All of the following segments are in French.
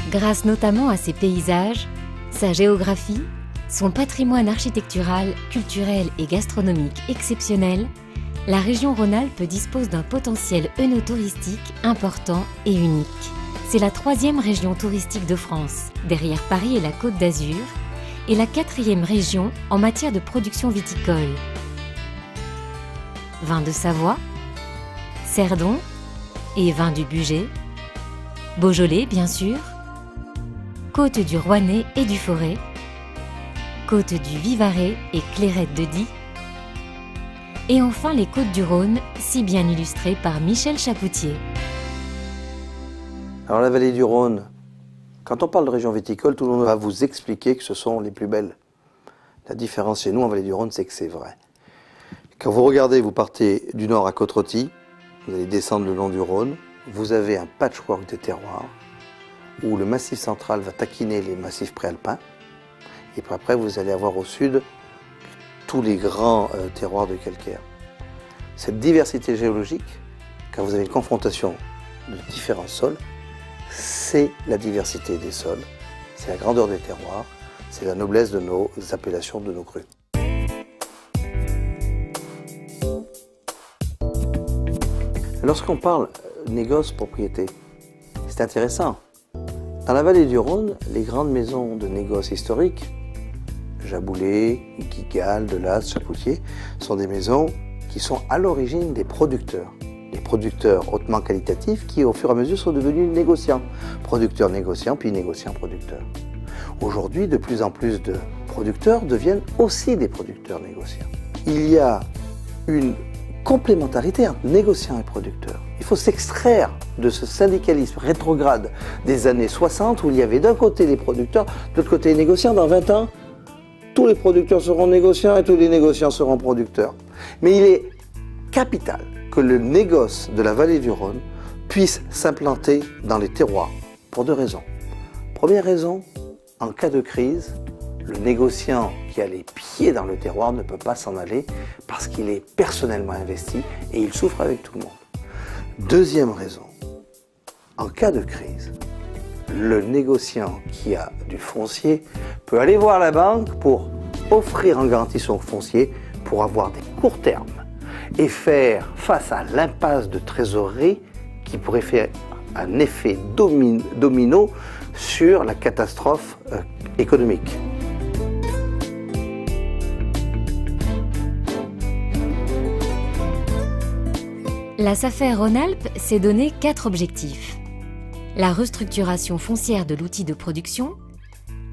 grâce notamment à ses paysages, sa géographie, son patrimoine architectural, culturel et gastronomique exceptionnel, la région Rhône-Alpes dispose d'un potentiel œnotouristique important et unique. C'est la 3e région touristique de France, derrière Paris et la Côte d'Azur, et la 4e région en matière de production viticole. Vin de Savoie, Cerdon et vin du Bugey, Beaujolais bien sûr, côte du Rouennais et du Forez, côte du Vivarais et Clairette de Die, et enfin les côtes du Rhône, si bien illustrées par Michel Chapoutier. Alors la vallée du Rhône, quand on parle de région viticole, tout le monde va vous expliquer que ce sont les plus belles. La différence chez nous en vallée du Rhône, c'est que c'est vrai. Quand vous regardez, vous partez du nord à Côte-Rôtie, vous allez descendre le long du Rhône, vous avez un patchwork de terroirs où le massif central va taquiner les massifs préalpins, et puis après vous allez avoir au sud tous les grands terroirs de calcaire. Cette diversité géologique, quand vous avez une confrontation de différents sols, c'est la diversité des sols, c'est la grandeur des terroirs, c'est la noblesse de nos appellations, de nos crus. Lorsqu'on parle négoce propriété, c'est intéressant. Dans la vallée du Rhône, les grandes maisons de négoce historiques, Jaboulet, Guigal, Delas, Chapoutier, sont des maisons qui sont à l'origine des producteurs. Des producteurs hautement qualitatifs qui, au fur et à mesure, sont devenus négociants. Producteurs négociants, puis négociants producteurs. Aujourd'hui, de plus en plus de producteurs deviennent aussi des producteurs négociants. Il y a une complémentarité entre négociants et producteurs. Il faut s'extraire de ce syndicalisme rétrograde des années 60 où il y avait d'un côté les producteurs, de l'autre côté les négociants. Dans 20 ans, tous les producteurs seront négociants et tous les négociants seront producteurs. Mais il est capital que le négoce de la vallée du Rhône puisse s'implanter dans les terroirs pour 2 raisons. Première raison, en cas de crise, le négociant qui a les pieds dans le terroir ne peut pas s'en aller parce qu'il est personnellement investi et il souffre avec tout le monde. Deuxième raison, en cas de crise, le négociant qui a du foncier peut aller voir la banque pour offrir en garantie son foncier pour avoir des courts termes et faire face à l'impasse de trésorerie qui pourrait faire un effet domino sur la catastrophe économique. La SAFER Rhône-Alpes s'est donné 4 objectifs. La restructuration foncière de l'outil de production,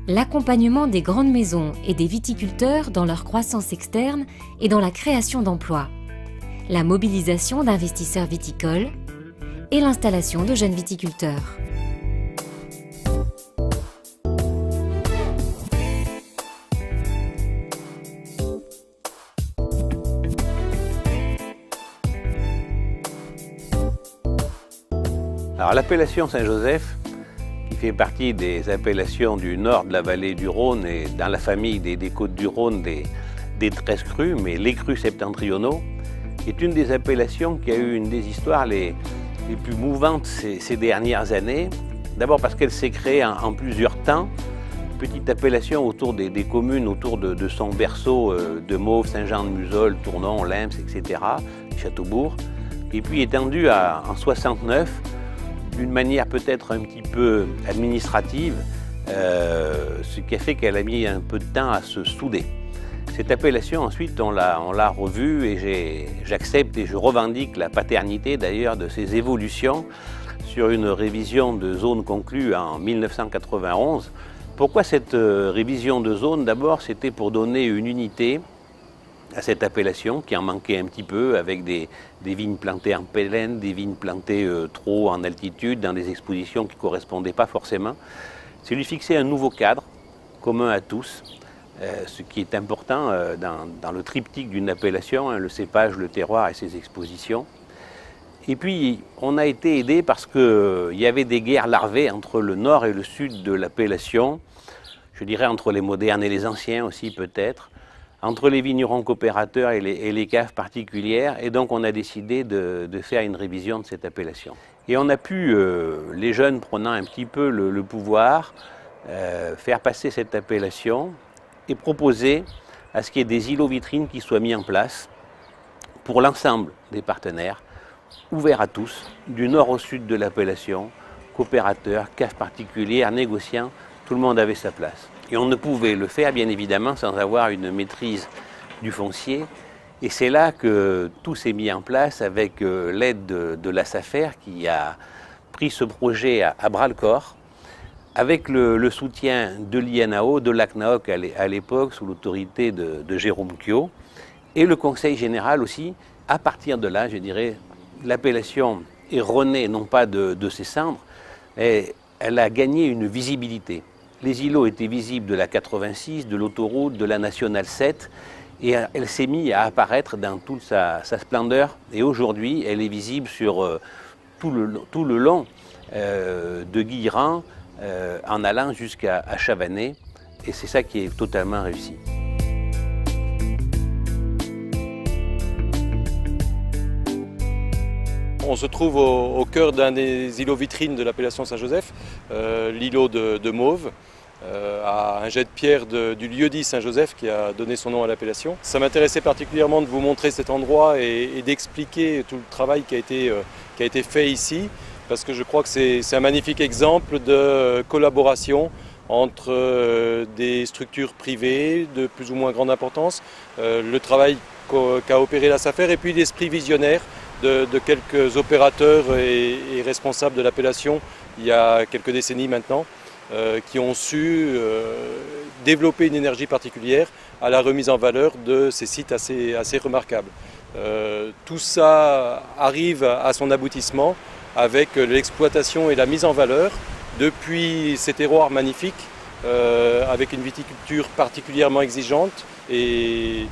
l'accompagnement des grandes maisons et des viticulteurs dans leur croissance externe et dans la création d'emplois, la mobilisation d'investisseurs viticoles et l'installation de jeunes viticulteurs. Alors l'appellation Saint-Joseph, qui fait partie des appellations du nord de la vallée du Rhône et dans la famille des côtes du Rhône des 13 crus, mais les crus septentrionaux, est une des appellations qui a eu une des histoires les plus mouvantes ces dernières années. D'abord parce qu'elle s'est créée en plusieurs temps, petite appellation autour des communes, autour de son berceau de Mauves, Saint-Jean-de-Musol, Tournon, Lemps, etc., Châteaubourg, et puis étendue en 69, d'une manière peut-être un petit peu administrative, ce qui a fait qu'elle a mis un peu de temps à se souder. Cette appellation, ensuite, on l'a revue et j'accepte et je revendique la paternité d'ailleurs de ces évolutions sur une révision de zone conclue en 1991. Pourquoi cette révision de zone? D'abord, c'était pour donner une unité à cette appellation qui en manquait un petit peu avec des vignes plantées en plaine, des vignes plantées trop en altitude, dans des expositions qui ne correspondaient pas forcément. C'est lui fixer un nouveau cadre commun à tous. Ce qui est important dans le triptyque d'une appellation, le cépage, le terroir et ses expositions. Et puis, on a été aidé parce qu'il y avait des guerres larvées entre le nord et le sud de l'appellation, je dirais entre les modernes et les anciens aussi peut-être, entre les vignerons coopérateurs et les caves particulières, et donc on a décidé de faire une révision de cette appellation. Et on a pu, les jeunes prenant un petit peu le pouvoir, faire passer cette appellation et proposer à ce qu'il y ait des îlots vitrines qui soient mis en place pour l'ensemble des partenaires, ouverts à tous, du nord au sud de l'appellation, coopérateurs, caves particulières, négociants, tout le monde avait sa place. Et on ne pouvait le faire, bien évidemment, sans avoir une maîtrise du foncier. Et c'est là que tout s'est mis en place avec l'aide de la SAFER qui a pris ce projet à bras-le-corps, avec le soutien de l'INAO, de l'ACNAOC à l'époque, sous l'autorité de Jérôme Kyo, et le Conseil général aussi. À partir de là, je dirais, l'appellation est renée, non pas de ses cendres, mais elle a gagné une visibilité. Les îlots étaient visibles de la 86, de l'autoroute, de la Nationale 7, et elle s'est mise à apparaître dans toute sa splendeur. Et aujourd'hui, elle est visible sur tout le long de Guilherand, en allant jusqu'à Chavanay, et c'est ça qui est totalement réussi. On se trouve au cœur d'un des îlots vitrines de l'appellation Saint-Joseph, l'îlot de Mauves, à un jet de pierre du lieu-dit Saint-Joseph qui a donné son nom à l'appellation. Ça m'intéressait particulièrement de vous montrer cet endroit et d'expliquer tout le travail qui a été fait ici, parce que je crois que c'est un magnifique exemple de collaboration entre des structures privées de plus ou moins grande importance, le travail qu'a opéré la SAFER et puis l'esprit visionnaire de quelques opérateurs et responsables de l'appellation il y a quelques décennies maintenant, qui ont su développer une énergie particulière à la remise en valeur de ces sites assez remarquables. Tout ça arrive à son aboutissement avec l'exploitation et la mise en valeur depuis ces terroirs magnifiques, avec une viticulture particulièrement exigeante et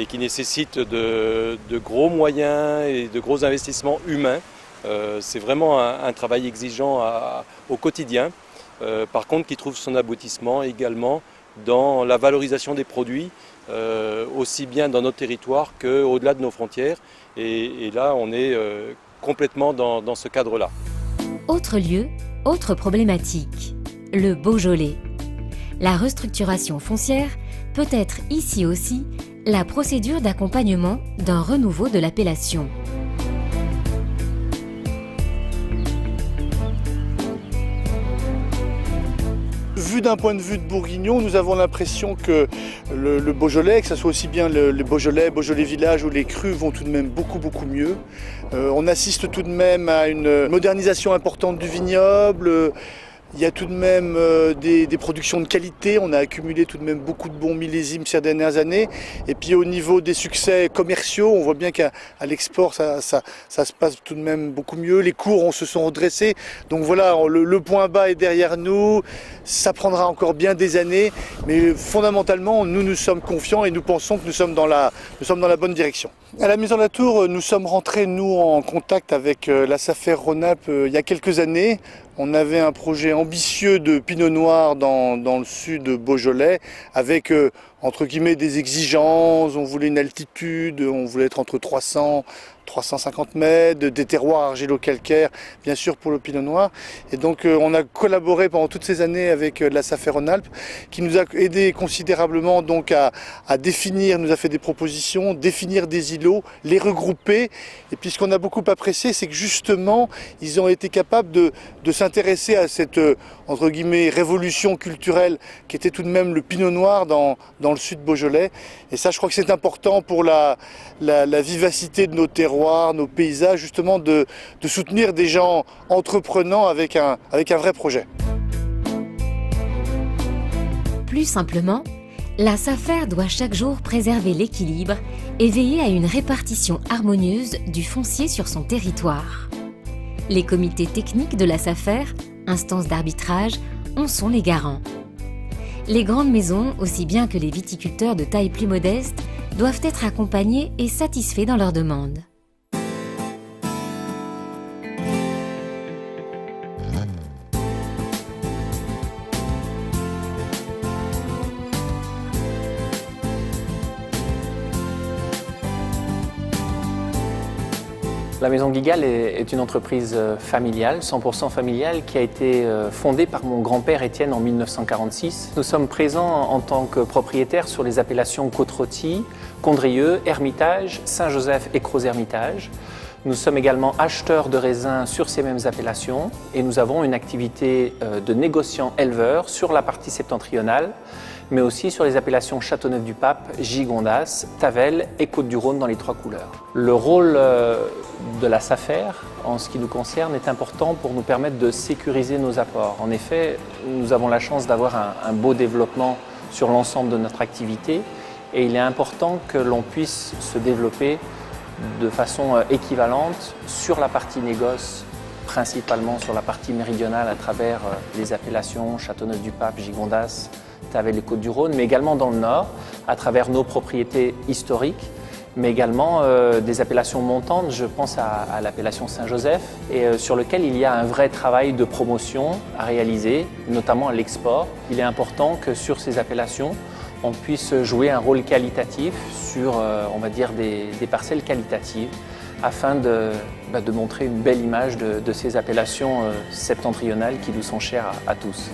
qui nécessite de gros moyens et de gros investissements humains. C'est vraiment un travail exigeant au quotidien, par contre qui trouve son aboutissement également dans la valorisation des produits, aussi bien dans notre territoire qu'au-delà de nos frontières. Et là, on est complètement dans ce cadre-là. Autre lieu, autre problématique, le Beaujolais. La restructuration foncière peut être ici aussi la procédure d'accompagnement d'un renouveau de l'appellation. Vu d'un point de vue de Bourguignon, nous avons l'impression que le Beaujolais, que ce soit aussi bien le Beaujolais, Beaujolais Village ou les crus vont tout de même beaucoup mieux. On assiste tout de même à une modernisation importante du vignoble. Il y a tout de même des productions de qualité, on a accumulé tout de même beaucoup de bons millésimes ces dernières années. Et puis au niveau des succès commerciaux, on voit bien qu'à l'export ça se passe tout de même beaucoup mieux. Les cours se sont redressés, donc voilà, le point bas est derrière nous. Ça prendra encore bien des années, mais fondamentalement nous sommes confiants et nous pensons que nous sommes dans la bonne direction. À la Maison de la Tour, nous sommes rentrés en contact avec la SAFER Rhône-Alpes il y a quelques années. On avait un projet ambitieux de Pinot Noir dans le sud Beaujolais avec entre guillemets des exigences. On voulait une altitude, on voulait être entre 350 mètres, des terroirs argilo-calcaires, bien sûr pour le Pinot Noir. Et donc on a collaboré pendant toutes ces années avec la SAFER Rhône-Alpes qui nous a aidé considérablement donc à définir, nous a fait des propositions, définir des îlots, les regrouper. Et puis ce qu'on a beaucoup apprécié, c'est que justement ils ont été capables de s'intéresser à cette entre guillemets révolution culturelle qui était tout de même le Pinot Noir dans le sud Beaujolais. Et ça, je crois que c'est important pour la vivacité de nos terroirs, nos paysages, justement de soutenir des gens entreprenants avec un vrai projet. Plus simplement, la SAFER doit chaque jour préserver l'équilibre et veiller à une répartition harmonieuse du foncier sur son territoire. Les comités techniques de la SAFER, instances d'arbitrage, en sont les garants. Les grandes maisons, aussi bien que les viticulteurs de taille plus modeste, doivent être accompagnés et satisfaits dans leurs demandes. La Maison Guigal est une entreprise familiale, 100% familiale, qui a été fondée par mon grand-père Étienne en 1946. Nous sommes présents en tant que propriétaires sur les appellations Côte-Rôtie, Condrieu, Hermitage, Saint-Joseph et Crozes-Hermitage. Nous sommes également acheteurs de raisins sur ces mêmes appellations et nous avons une activité de négociant-éleveur sur la partie septentrionale, mais aussi sur les appellations Châteauneuf-du-Pape, Gigondas, Tavel et Côtes-du-Rhône dans les 3 couleurs. Le rôle de la SAFER, en ce qui nous concerne, est important pour nous permettre de sécuriser nos apports. En effet, nous avons la chance d'avoir un beau développement sur l'ensemble de notre activité et il est important que l'on puisse se développer de façon équivalente sur la partie négoce, principalement sur la partie méridionale à travers les appellations Châteauneuf-du-Pape, Gigondas, Tavel et Côtes-du-Rhône, mais également dans le nord, à travers nos propriétés historiques, mais également des appellations montantes, je pense à l'appellation Saint-Joseph, et sur lequel il y a un vrai travail de promotion à réaliser, notamment à l'export. Il est important que sur ces appellations, on puisse jouer un rôle qualitatif sur, on va dire, des parcelles qualitatives afin de montrer une belle image de ces appellations septentrionales qui nous sont chères à tous.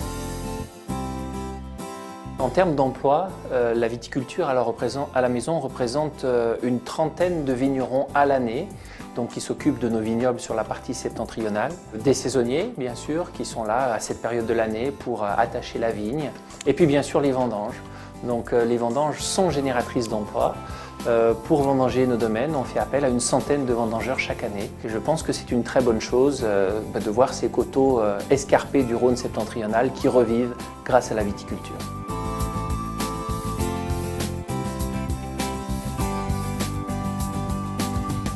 En termes d'emploi, la viticulture à la maison représente une trentaine de vignerons à l'année, donc qui s'occupent de nos vignobles sur la partie septentrionale. Des saisonniers, bien sûr, qui sont là à cette période de l'année pour attacher la vigne. Et puis bien sûr les vendanges. Donc les vendanges sont génératrices d'emplois. Pour vendanger nos domaines, on fait appel à une centaine de vendangeurs chaque année. Et je pense que c'est une très bonne chose de voir ces coteaux escarpés du Rhône septentrional qui revivent grâce à la viticulture.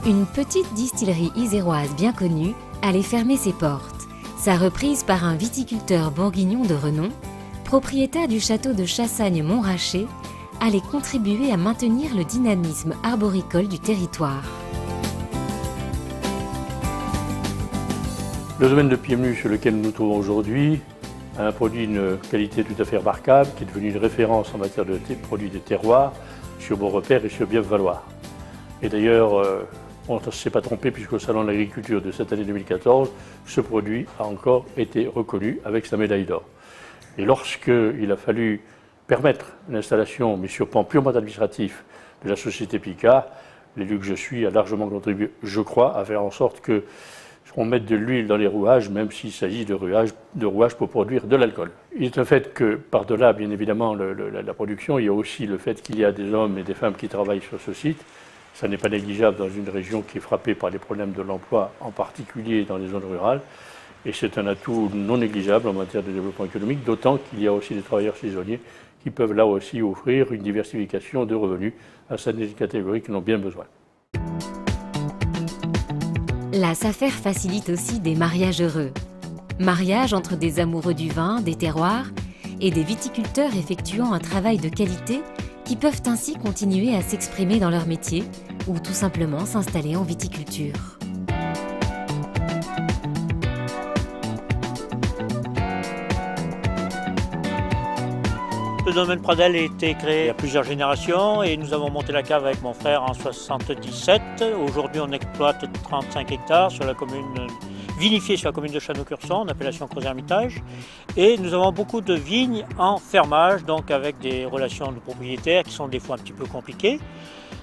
Une petite distillerie iséroise bien connue allait fermer ses portes. Sa reprise par un viticulteur bourguignon de renom, propriétaire du château de Chassagne-Montrachet, allait contribuer à maintenir le dynamisme arboricole du territoire. Le domaine de Piémenu sur lequel nous nous trouvons aujourd'hui a un produit d'une qualité tout à fait remarquable, qui est devenu une référence en matière de produits des terroirs sur Beaurepaire et sur Bièvre-Valois. Et d'ailleurs, on ne s'est pas trompé puisqu'au Salon de l'Agriculture de cette année 2014, ce produit a encore été reconnu avec sa médaille d'or. Et lorsqu'il a fallu permettre l'installation, mais sur plan purement administratif, de la société Picard, l'élu que je suis a largement contribué, je crois, à faire en sorte qu'on mette de l'huile dans les rouages, même s'il s'agit de rouages pour produire de l'alcool. Il est un fait que, par-delà, bien évidemment, la production, il y a aussi le fait qu'il y a des hommes et des femmes qui travaillent sur ce site. Ça n'est pas négligeable dans une région qui est frappée par les problèmes de l'emploi, en particulier dans les zones rurales. Et c'est un atout non négligeable en matière de développement économique, d'autant qu'il y a aussi des travailleurs saisonniers qui peuvent là aussi offrir une diversification de revenus à certaines catégories qui en ont bien besoin. La SAFER facilite aussi des mariages heureux. Mariages entre des amoureux du vin, des terroirs et des viticulteurs effectuant un travail de qualité qui peuvent ainsi continuer à s'exprimer dans leur métier ou tout simplement s'installer en viticulture. Le domaine Pradel a été créé il y a plusieurs générations et nous avons monté la cave avec mon frère en 1977. Aujourd'hui, on exploite 35 hectares sur la commune vinifiée sur la commune de Châteauneuf-du-Pape, en appellation Crozes-Hermitage. Et nous avons beaucoup de vignes en fermage, donc avec des relations de propriétaires qui sont des fois un petit peu compliquées.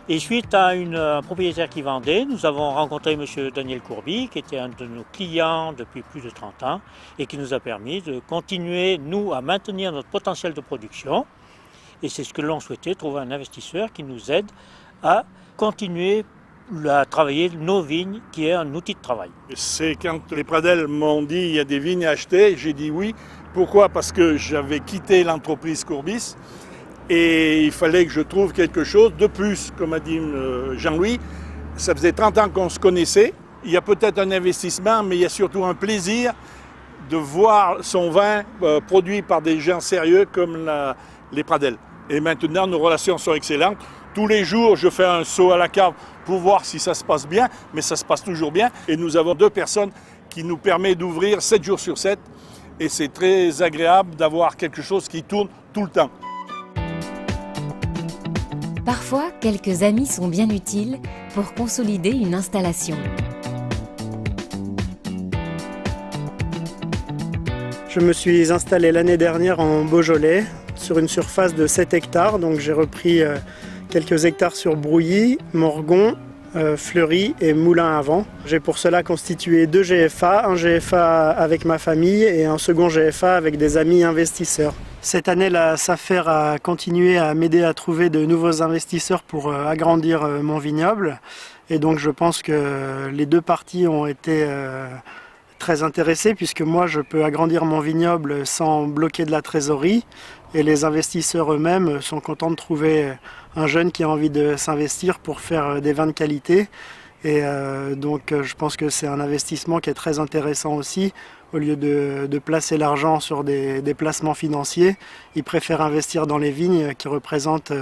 Et suite à un propriétaire qui vendait, nous avons rencontré M. Daniel Courby, qui était un de nos clients depuis plus de 30 ans et qui nous a permis de continuer, nous, à maintenir notre potentiel de production. Et c'est ce que l'on souhaitait, trouver un investisseur qui nous aide à continuer à travailler nos vignes, qui est un outil de travail. C'est quand les Pradel m'ont dit il y a des vignes à acheter, j'ai dit oui. Pourquoi? Parce que j'avais quitté l'entreprise Courbis. Et il fallait que je trouve quelque chose de plus, comme a dit Jean-Louis. Ça faisait 30 ans qu'on se connaissait. Il y a peut-être un investissement, mais il y a surtout un plaisir de voir son vin produit par des gens sérieux comme les Pradel. Et maintenant, nos relations sont excellentes. Tous les jours, je fais un saut à la cave pour voir si ça se passe bien, mais ça se passe toujours bien. Et nous avons 2 personnes qui nous permettent d'ouvrir 7 jours sur 7. Et c'est très agréable d'avoir quelque chose qui tourne tout le temps. Parfois, quelques amis sont bien utiles pour consolider une installation. Je me suis installé l'année dernière en Beaujolais sur une surface de 7 hectares. Donc j'ai repris quelques hectares sur Brouilly, Morgon, Fleury et Moulin à Vent. J'ai pour cela constitué 2 GFA, un GFA avec ma famille et un second GFA avec des amis investisseurs. Cette année, la SAFER a continué à m'aider à trouver de nouveaux investisseurs pour agrandir mon vignoble. Et donc je pense que les 2 parties ont été très intéressées puisque moi je peux agrandir mon vignoble sans bloquer de la trésorerie. Et les investisseurs eux-mêmes sont contents de trouver un jeune qui a envie de s'investir pour faire des vins de qualité. Et donc je pense que c'est un investissement qui est très intéressant aussi. Au lieu de placer l'argent sur des placements financiers, ils préfèrent investir dans les vignes qui représentent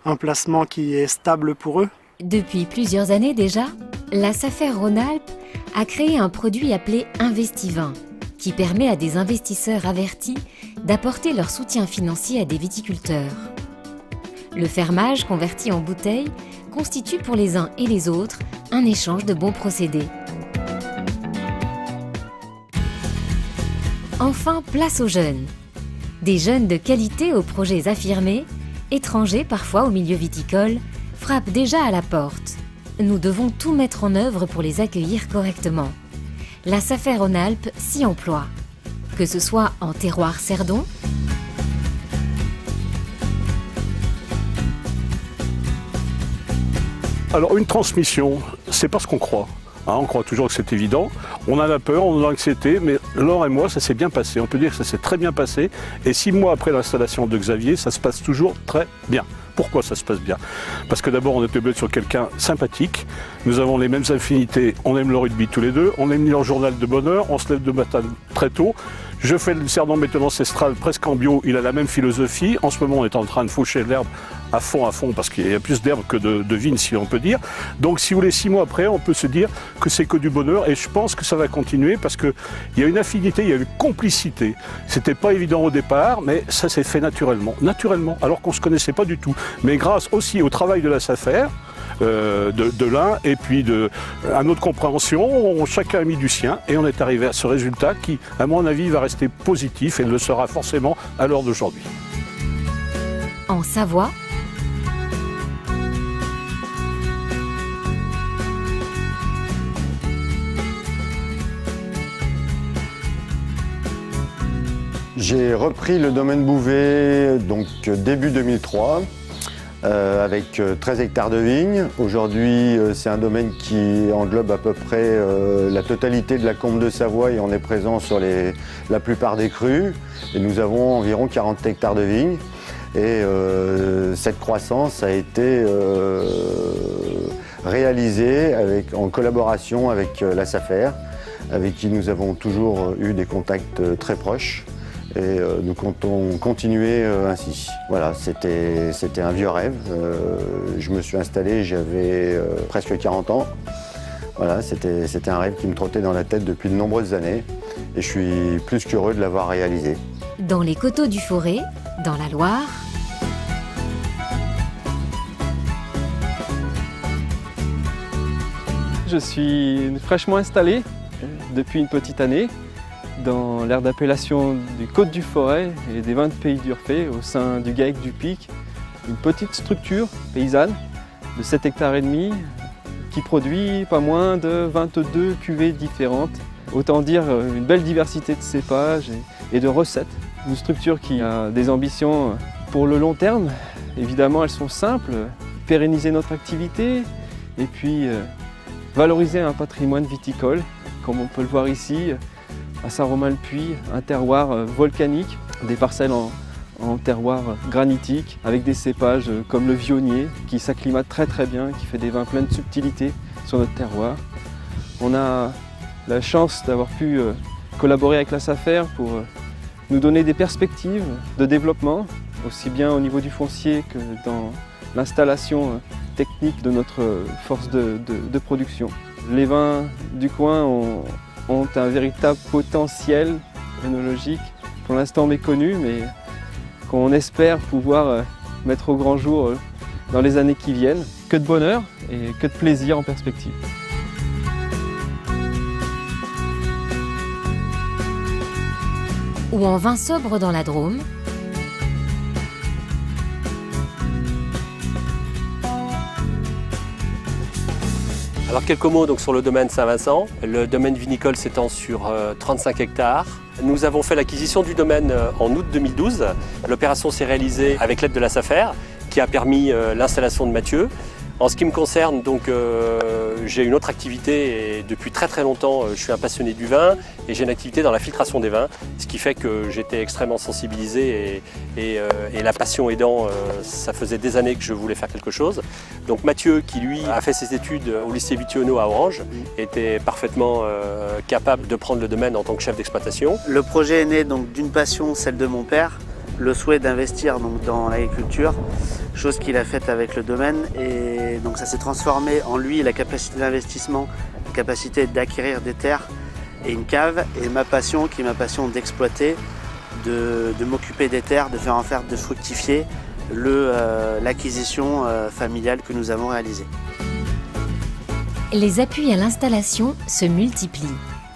un placement qui est stable pour eux. Depuis plusieurs années déjà, la SAFER Rhône-Alpes a créé un produit appelé Investivin, qui permet à des investisseurs avertis d'apporter leur soutien financier à des viticulteurs. Le fermage converti en bouteilles constitue pour les uns et les autres un échange de bons procédés. Enfin, place aux jeunes. Des jeunes de qualité aux projets affirmés, étrangers parfois au milieu viticole, frappent déjà à la porte. Nous devons tout mettre en œuvre pour les accueillir correctement. La SAFER Rhône-Alpes s'y emploie, que ce soit en terroir Cerdon, Alors une transmission, c'est pas ce qu'on croit. On croit toujours que c'est évident. On a la peur, on a l'anxiété, mais Laure et moi, ça s'est bien passé. On peut dire que ça s'est très bien passé. Et 6 mois après l'installation de Xavier, ça se passe toujours très bien. Pourquoi ça se passe bien? Parce que d'abord, on est tombé sur quelqu'un sympathique. Nous avons les mêmes affinités. On aime le rugby tous les deux. On aime lire le journal de bonne heure. On se lève de matin très tôt. Je fais le Cerdon méthode ancestrale presque en bio. Il a la même philosophie. En ce moment, on est en train de faucher l'herbe à fond, parce qu'il y a plus d'herbe que de vignes, si on peut dire. Donc, si vous voulez, 6 mois après, on peut se dire que c'est que du bonheur. Et je pense que ça va continuer parce qu'il y a une affinité, il y a une complicité. C'était pas évident au départ, mais ça s'est fait naturellement. Naturellement, alors qu'on se connaissait pas du tout. Mais grâce aussi au travail de la SAFER, de l'un et puis à notre compréhension, chacun a mis du sien et on est arrivé à ce résultat qui, à mon avis, va rester positif et le sera forcément à l'heure d'aujourd'hui. En Savoie, j'ai repris le domaine Bouvet donc début 2003 avec 13 hectares de vignes. Aujourd'hui, c'est un domaine qui englobe à peu près la totalité de la Combe de Savoie et on est présent sur la plupart des crus. Et nous avons environ 40 hectares de vignes. Et cette croissance a été réalisée en collaboration avec la SAFER, avec qui nous avons toujours eu des contacts très proches. Et nous comptons continuer ainsi. Voilà, c'était un vieux rêve. Je me suis installé, j'avais presque 40 ans. Voilà, c'était un rêve qui me trottait dans la tête depuis de nombreuses années. Et je suis plus qu'heureux de l'avoir réalisé. Dans les coteaux du Forêt, dans la Loire, je suis fraîchement installé depuis une petite année dans l'aire d'appellation du Côte du Forêt et des vins de Pays d'Urfé au sein du GAEC du Pic. Une petite structure paysanne de 7 hectares et demi qui produit pas moins de 22 cuvées différentes. Autant dire une belle diversité de cépages et de recettes. Une structure qui a des ambitions pour le long terme. Évidemment, elles sont simples, pérenniser notre activité et puis valoriser un patrimoine viticole, comme on peut le voir ici, à Saint-Romain-le-Puy, un terroir volcanique, des parcelles en terroir granitique, avec des cépages comme le vionnier, qui s'acclimate très très bien, qui fait des vins pleins de subtilité sur notre terroir. On a la chance d'avoir pu collaborer avec la SAFER pour nous donner des perspectives de développement, aussi bien au niveau du foncier que dans l'installation technique de notre force de production. Les vins du coin ont un véritable potentiel œnologique, pour l'instant méconnu, mais qu'on espère pouvoir mettre au grand jour dans les années qui viennent. Que de bonheur et que de plaisir en perspective. ou en vin sobre dans la Drôme. Alors quelques mots donc, sur le domaine Saint-Vincent. Le domaine vinicole s'étend sur 35 hectares. Nous avons fait l'acquisition du domaine en août 2012. L'opération s'est réalisée avec l'aide de la SAFER qui a permis l'installation de Mathieu. En ce qui me concerne, donc, j'ai une autre activité et depuis très longtemps, je suis un passionné du vin et j'ai une activité dans la filtration des vins, ce qui fait que j'étais extrêmement sensibilisé et la passion aidant, ça faisait des années que je voulais faire quelque chose. Donc Mathieu, qui lui a fait ses études au lycée Vitiono à Orange, était parfaitement capable de prendre le domaine en tant que chef d'exploitation. Le projet est né donc d'une passion, celle de mon père, le souhait d'investir donc dans l'agriculture, chose qu'il a faite avec le domaine, et donc ça s'est transformé en lui la capacité d'investissement, la capacité d'acquérir des terres et une cave, et ma passion qui est ma passion d'exploiter, de m'occuper des terres, de faire en sorte de fructifier l'acquisition familiale que nous avons réalisée. Les appuis à l'installation se multiplient.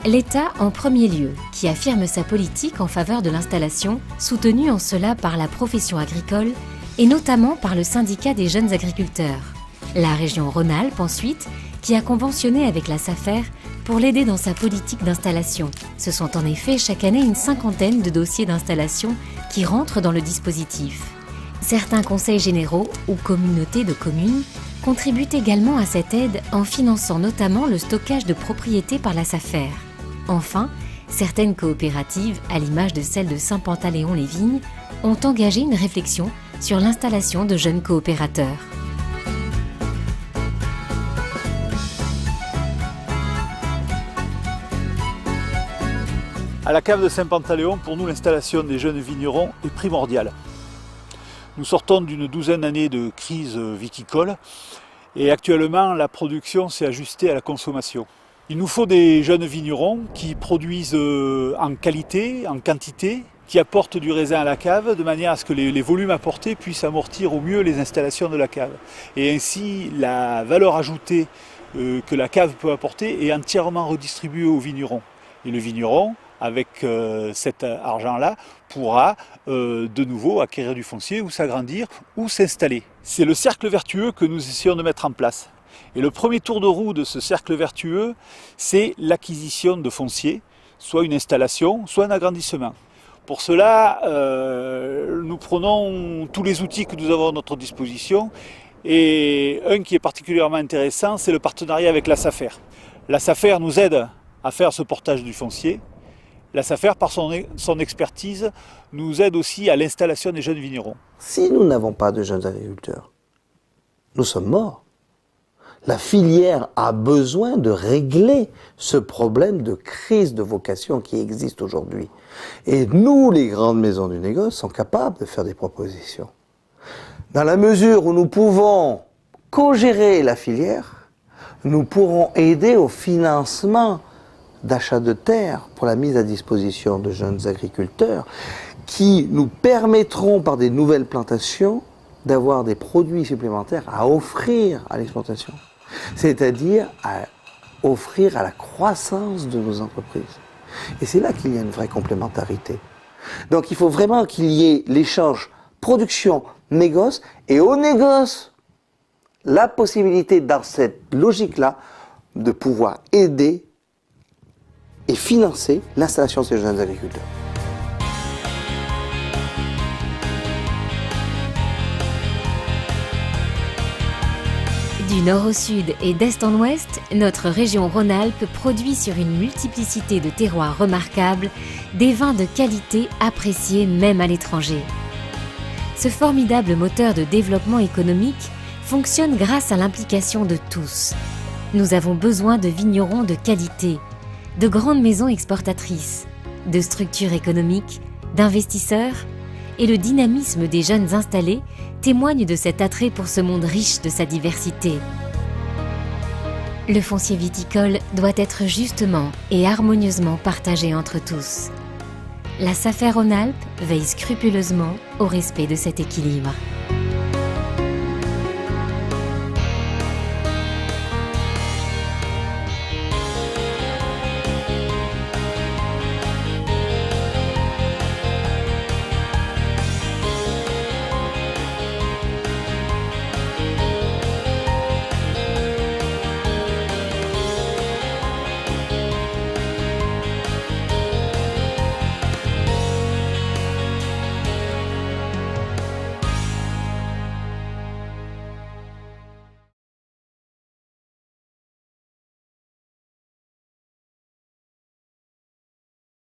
L'État en premier lieu, qui affirme sa politique en faveur de l'installation, soutenue en cela par la profession agricole et notamment par le syndicat des jeunes agriculteurs. La région Rhône-Alpes ensuite, qui a conventionné avec la SAFER pour l'aider dans sa politique d'installation. Ce sont en effet chaque année une cinquantaine de dossiers d'installation qui rentrent dans le dispositif. Certains conseils généraux ou communautés de communes contribuent également à cette aide en finançant notamment le stockage de propriétés par la SAFER. Enfin, certaines coopératives, à l'image de celle de Saint-Pantaléon-les-Vignes, ont engagé une réflexion sur l'installation de jeunes coopérateurs. À la cave de Saint-Pantaléon, pour nous, l'installation des jeunes vignerons est primordiale. Nous sortons d'une douzaine d'années de crise viticole et actuellement, la production s'est ajustée à la consommation. Il nous faut des jeunes vignerons qui produisent en qualité, en quantité, qui apportent du raisin à la cave de manière à ce que les volumes apportés puissent amortir au mieux les installations de la cave. Et ainsi, la valeur ajoutée que la cave peut apporter est entièrement redistribuée aux vignerons. Et le vigneron, avec cet argent-là, pourra de nouveau acquérir du foncier ou s'agrandir ou s'installer. C'est le cercle vertueux que nous essayons de mettre en place. Et le premier tour de roue de ce cercle vertueux, c'est l'acquisition de foncier, soit une installation, soit un agrandissement. Pour cela, nous prenons tous les outils que nous avons à notre disposition et un qui est particulièrement intéressant, c'est le partenariat avec la SAFER. La SAFER nous aide à faire ce portage du foncier. La SAFER, par son expertise, nous aide aussi à l'installation des jeunes vignerons. Si nous n'avons pas de jeunes agriculteurs, nous sommes morts. La filière a besoin de régler ce problème de crise de vocation qui existe aujourd'hui. Et nous, les grandes maisons du négoce, sommes capables de faire des propositions. Dans la mesure où nous pouvons co-gérer la filière, nous pourrons aider au financement d'achat de terres pour la mise à disposition de jeunes agriculteurs qui nous permettront par des nouvelles plantations d'avoir des produits supplémentaires à offrir à l'exploitation, c'est-à-dire à offrir à la croissance de nos entreprises. Et c'est là qu'il y a une vraie complémentarité. Donc il faut vraiment qu'il y ait l'échange production-négoce et au négoce, la possibilité dans cette logique-là de pouvoir aider et financer l'installation de ces jeunes agriculteurs. Du nord au sud et d'est en ouest, notre région Rhône-Alpes produit sur une multiplicité de terroirs remarquables des vins de qualité appréciés même à l'étranger. Ce formidable moteur de développement économique fonctionne grâce à l'implication de tous. Nous avons besoin de vignerons de qualité, de grandes maisons exportatrices, de structures économiques, d'investisseurs, et le dynamisme des jeunes installés témoigne de cet attrait pour ce monde riche de sa diversité. Le foncier viticole doit être justement et harmonieusement partagé entre tous. La SAFER Rhône-Alpes veille scrupuleusement au respect de cet équilibre.